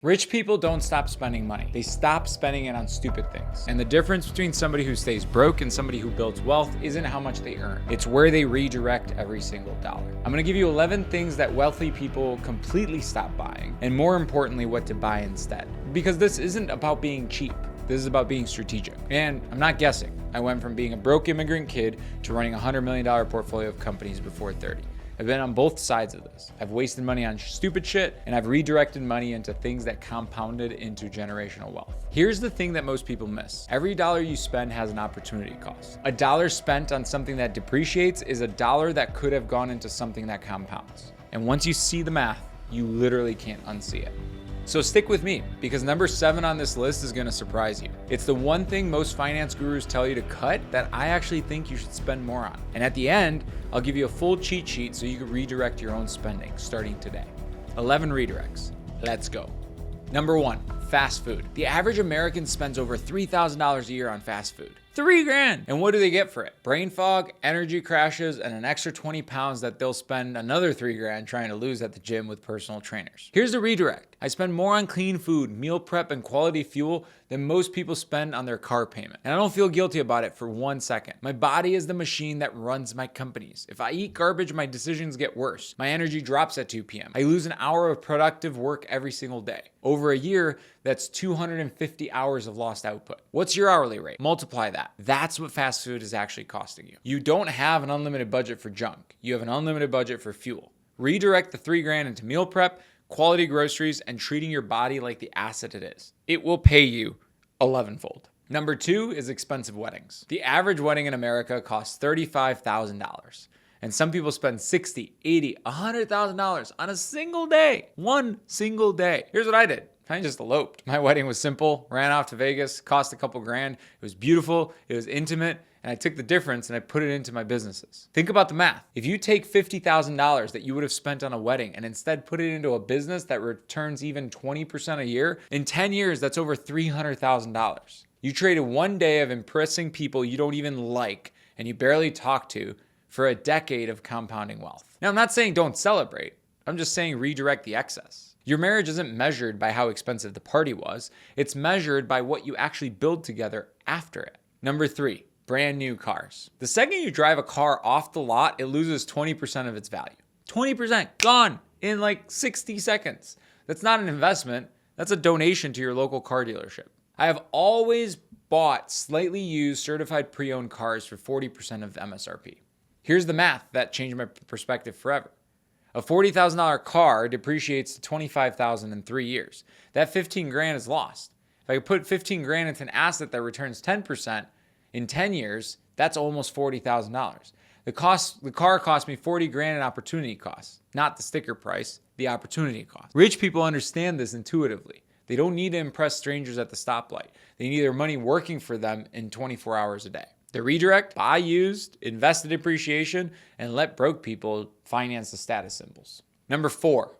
Rich people don't stop spending money. They stop spending it on stupid things. And the difference between somebody who stays broke and somebody who builds wealth isn't how much they earn. It's where they redirect every single dollar. I'm gonna give you 11 things that wealthy people completely stop buying, and more importantly, what to buy instead. Because this isn't about being cheap. This is about being strategic. And I'm not guessing. I went from being a broke immigrant kid to running a $100 million portfolio of companies before 30. I've been on both sides of this. I've wasted money on stupid shit, and I've redirected money into things that compounded into generational wealth. Here's the thing that most people miss. Every dollar you spend has an opportunity cost. A dollar spent on something that depreciates is a dollar that could have gone into something that compounds. And once you see the math, you literally can't unsee it. So stick with me, because number 7 on this list is gonna surprise you. It's the one thing most finance gurus tell you to cut that I actually think you should spend more on. And at the end, I'll give you a full cheat sheet so you can redirect your own spending starting today. 11 redirects. Let's go. Number 1, fast food. The average American spends over $3,000 a year on fast food. $3,000! And what do they get for it? Brain fog, energy crashes, and an extra 20 pounds that they'll spend another $3,000 trying to lose at the gym with personal trainers. Here's the redirect. I spend more on clean food, meal prep, and quality fuel than most people spend on their car payment. And I don't feel guilty about it for 1 second. My body is the machine that runs my companies. If I eat garbage, my decisions get worse. My energy drops at 2 p.m. I lose an hour of productive work every single day. Over a year, that's 250 hours of lost output. What's your hourly rate? Multiply that. That's what fast food is actually costing you. You don't have an unlimited budget for junk. You have an unlimited budget for fuel. Redirect the $3,000 into meal prep, quality groceries, and treating your body like the asset it is. It will pay you 11-fold. Number 2 is expensive weddings. The average wedding in America costs $35,000. And some people spend $60,000, $80,000, $100,000 on a single day. One single day. Here's what I did. I just eloped. My wedding was simple, ran off to Vegas, cost a couple grand. It was beautiful, it was intimate, and I took the difference and I put it into my businesses. Think about the math. If you take $50,000 that you would have spent on a wedding and instead put it into a business that returns even 20% a year, in 10 years, that's over $300,000. You traded one day of impressing people you don't even like and you barely talk to for a decade of compounding wealth. Now, I'm not saying don't celebrate. I'm just saying redirect the excess. Your marriage isn't measured by how expensive the party was. It's measured by what you actually build together after it. Number 3, brand new cars. The second you drive a car off the lot, it loses 20% of its value. 20% gone in like 60 seconds. That's not an investment. That's a donation to your local car dealership. I have always bought slightly used certified pre-owned cars for 40% of MSRP. Here's the math that changed my perspective forever. A $40,000 car depreciates to $25,000 in 3 years. That $15,000 is lost. If I put $15,000 into an asset that returns 10% in 10 years, that's almost $40,000. The car cost me $40,000 in opportunity costs, not the sticker price, the opportunity cost. Rich people understand this intuitively. They don't need to impress strangers at the stoplight. They need their money working for them in 24 hours a day. The redirect, buy used, invest in depreciation, and let broke people finance the status symbols. Number 4,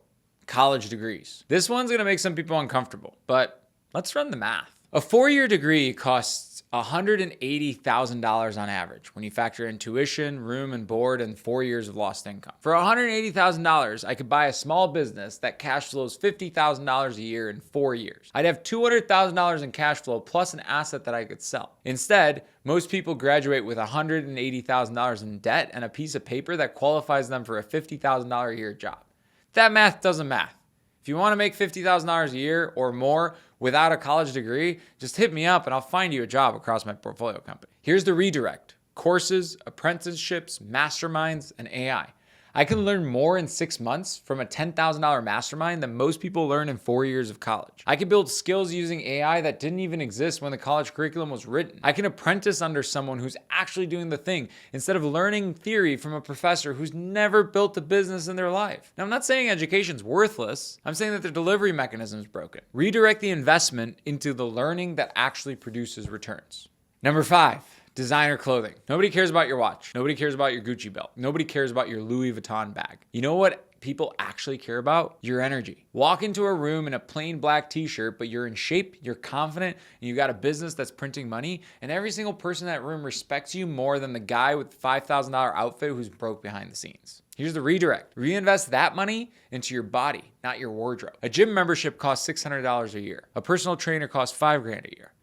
college degrees. This one's gonna make some people uncomfortable, but let's run the math. A 4-year degree costs $180,000 on average when you factor in tuition, room and board, and 4 years of lost income. For $180,000, I could buy a small business that cash flows $50,000 a year in 4 years. I'd have $200,000 in cash flow plus an asset that I could sell. Instead, most people graduate with $180,000 in debt and a piece of paper that qualifies them for a $50,000 a year job. That math doesn't math. If you want to make $50,000 a year or more without a college degree, just hit me up and I'll find you a job across my portfolio company. Here's the redirect: courses, apprenticeships, masterminds, and AI. I can learn more in 6 months from a $10,000 mastermind than most people learn in 4 years of college. I can build skills using AI that didn't even exist when the college curriculum was written. I can apprentice under someone who's actually doing the thing instead of learning theory from a professor who's never built a business in their life. Now, I'm not saying education's worthless. I'm saying that the delivery mechanism is broken. Redirect the investment into the learning that actually produces returns. Number 5. Designer clothing. Nobody cares about your watch. Nobody cares about your Gucci belt. Nobody cares about your Louis Vuitton bag. You know what people actually care about? Your energy. Walk into a room in a plain black t-shirt, but you're in shape, you're confident, and you got a business that's printing money, and every single person in that room respects you more than the guy with the $5,000 outfit who's broke behind the scenes. Here's the redirect. Reinvest that money into your body, not your wardrobe. A gym membership costs $600 a year. A personal trainer costs $5,000 a year.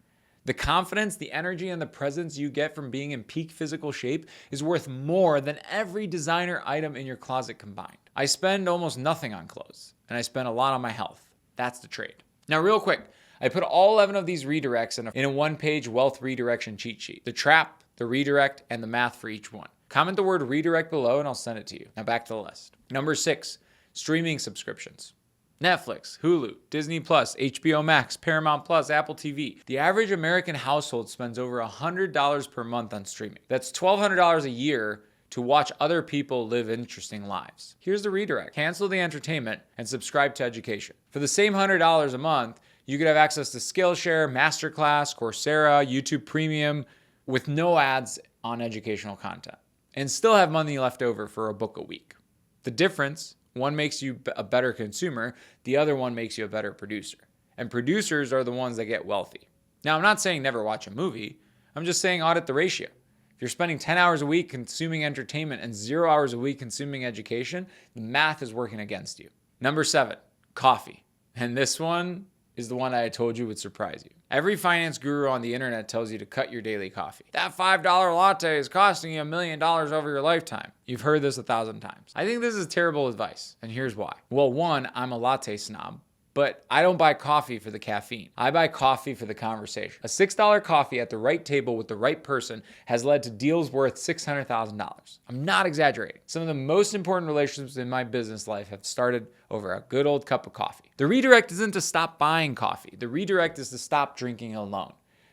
The confidence, the energy, and the presence you get from being in peak physical shape is worth more than every designer item in your closet combined. I spend almost nothing on clothes, and I spend a lot on my health. That's the trade. Now, real quick, I put all 11 of these redirects in a one-page wealth redirection cheat sheet. The trap, the redirect, and the math for each one. Comment the word redirect below and I'll send it to you. Now back to the list. Number 6, streaming subscriptions. Netflix, Hulu, Disney+, HBO Max, Paramount+, Apple TV. The average American household spends over $100 per month on streaming. That's $1,200 a year to watch other people live interesting lives. Here's the redirect. Cancel the entertainment and subscribe to education. For the same $100 a month, you could have access to Skillshare, Masterclass, Coursera, YouTube Premium with no ads on educational content and still have money left over for a book a week. The difference, one makes you a better consumer, the other one makes you a better producer. And producers are the ones that get wealthy. Now, I'm not saying never watch a movie. I'm just saying audit the ratio. If you're spending 10 hours a week consuming entertainment and 0 hours a week consuming education, the math is working against you. Number 7, coffee. And this one is the one I told you would surprise you. Every finance guru on the internet tells you to cut your daily coffee. That $5 latte is costing you $1 million over your lifetime. You've heard this 1,000 times. I think this is terrible advice, and here's why. Well, one, I'm a latte snob, but I don't buy coffee for the caffeine. I buy coffee for the conversation. A $6 coffee at the right table with the right person has led to deals worth $600,000. I'm not exaggerating. Some of the most important relationships in my business life have started over a good old cup of coffee. The redirect isn't to stop buying coffee. The redirect is to stop drinking alone.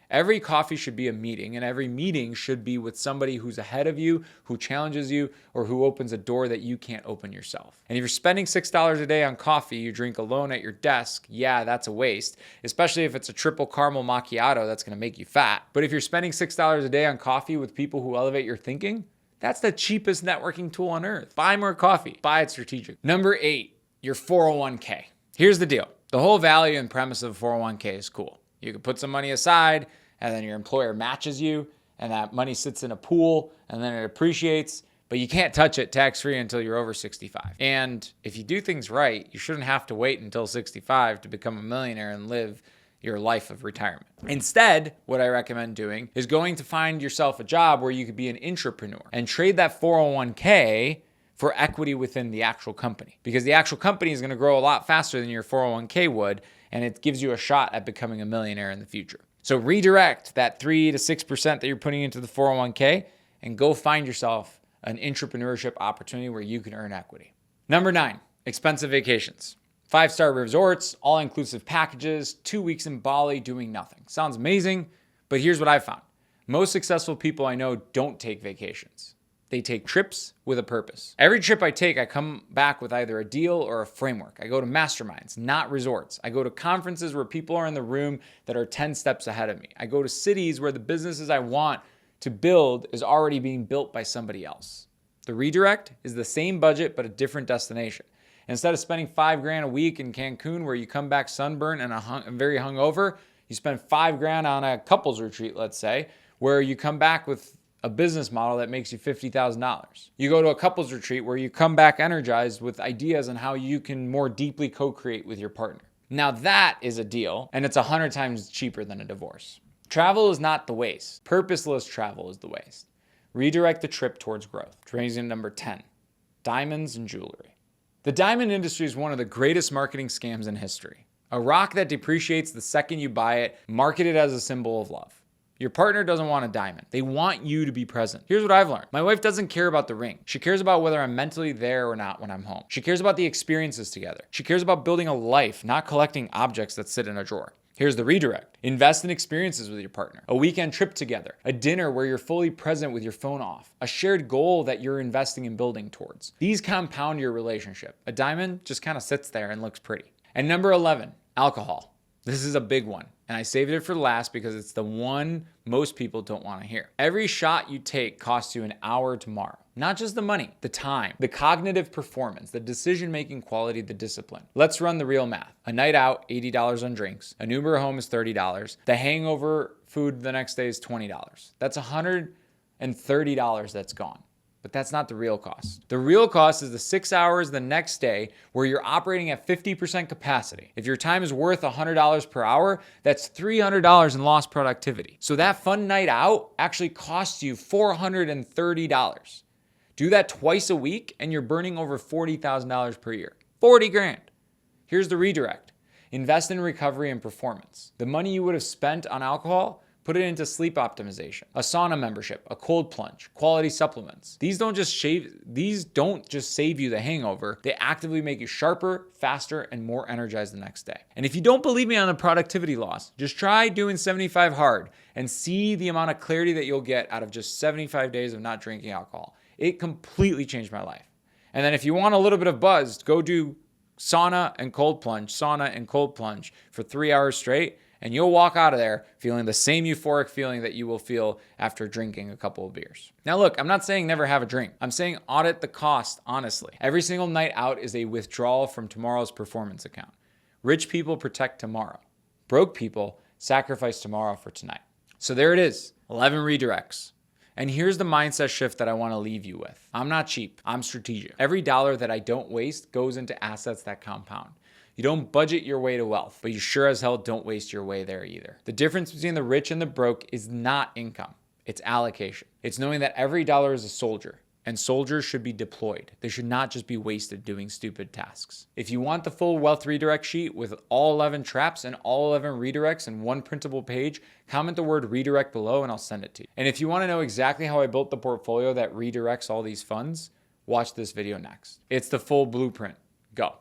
Every coffee should be a meeting, and every meeting should be with somebody who's ahead of you, who challenges you, or who opens a door that you can't open yourself. And if you're spending $6 a day on coffee you drink alone at your desk, yeah, that's a waste, especially if it's a triple caramel macchiato that's gonna make you fat. But if you're spending $6 a day on coffee with people who elevate your thinking, that's the cheapest networking tool on earth. Buy more coffee. Buy it strategic. Number 8, your 401k. Here's the deal. The whole value and premise of a 401k is cool. You can put some money aside, and then your employer matches you, and that money sits in a pool, and then it appreciates, but you can't touch it tax-free until you're over 65. And if you do things right, you shouldn't have to wait until 65 to become a millionaire and live your life of retirement. Instead, what I recommend doing is going to find yourself a job where you could be an intrapreneur and trade that 401k for equity within the actual company, because the actual company is going to grow a lot faster than your 401k would, and it gives you a shot at becoming a millionaire in the future. So redirect that 3 to 6% that you're putting into the 401k and go find yourself an entrepreneurship opportunity where you can earn equity. Number 9, expensive vacations. 5-star resorts, all-inclusive packages, 2 weeks in Bali doing nothing. Sounds amazing, but here's what I found. Most successful people I know don't take vacations. They take trips with a purpose. Every trip I take, I come back with either a deal or a framework. I go to masterminds, not resorts. I go to conferences where people are in the room that are 10 steps ahead of me. I go to cities where the businesses I want to build is already being built by somebody else. The redirect is the same budget, but a different destination. Instead of spending $5,000 a week in Cancun, where you come back sunburned and very hungover, you spend $5,000 on a couples retreat, let's say, where you come back with a business model that makes you $50,000. You go to a couples retreat where you come back energized with ideas on how you can more deeply co-create with your partner. Now that is a deal, and it's 100 times cheaper than a divorce. Travel is not the waste. Purposeless travel is the waste. Redirect the trip towards growth. Reason number 10, diamonds and jewelry. The diamond industry is one of the greatest marketing scams in history. A rock that depreciates the second you buy it, marketed as a symbol of love. Your partner doesn't want a diamond. They want you to be present. Here's what I've learned. My wife doesn't care about the ring. She cares about whether I'm mentally there or not when I'm home. She cares about the experiences together. She cares about building a life, not collecting objects that sit in a drawer. Here's the redirect. Invest in experiences with your partner. A weekend trip together. A dinner where you're fully present with your phone off. A shared goal that you're investing in building towards. These compound your relationship. A diamond just kind of sits there and looks pretty. And number 11, alcohol. This is a big one, and I saved it for last because it's the one most people don't want to hear. Every shot you take costs you an hour tomorrow. Not just the money, the time, the cognitive performance, the decision-making quality, the discipline. Let's run the real math. A night out, $80 on drinks. An Uber home is $30. The hangover food the next day is $20. That's $130 that's gone. but that's not the real cost. The real cost is the 6 hours the next day where you're operating at 50% capacity. If your time is worth $100 per hour, that's $300 in lost productivity. So that fun night out actually costs you $430. Do that twice a week and you're burning over $40,000 per year. 40 grand. Here's the redirect. Invest in recovery and performance. The money you would have spent on alcohol, put it into sleep optimization, a sauna membership, a cold plunge, quality supplements. These don't just save you the hangover. They actively make you sharper, faster, and more energized the next day. And if you don't believe me on the productivity loss, just try doing 75 hard and see the amount of clarity that you'll get out of just 75 days of not drinking alcohol. It completely changed my life. And then if you want a little bit of buzz, go do sauna and cold plunge for 3 hours straight, and you'll walk out of there feeling the same euphoric feeling that you will feel after drinking a couple of beers. Now look, I'm not saying never have a drink. I'm saying audit the cost honestly. Every single night out is a withdrawal from tomorrow's performance account. Rich people protect tomorrow. Broke people sacrifice tomorrow for tonight. So there it is, 11 redirects. And here's the mindset shift that I want to leave you with. I'm not cheap, I'm strategic. Every dollar that I don't waste goes into assets that compound. You don't budget your way to wealth, but you sure as hell don't waste your way there either. The difference between the rich and the broke is not income, it's allocation. It's knowing that every dollar is a soldier, and soldiers should be deployed. They should not just be wasted doing stupid tasks. If you want the full wealth redirect sheet with all 11 traps and all 11 redirects in one printable page, comment the word redirect below and I'll send it to you. And if you want to know exactly how I built the portfolio that redirects all these funds, watch this video next. It's the full blueprint. Go.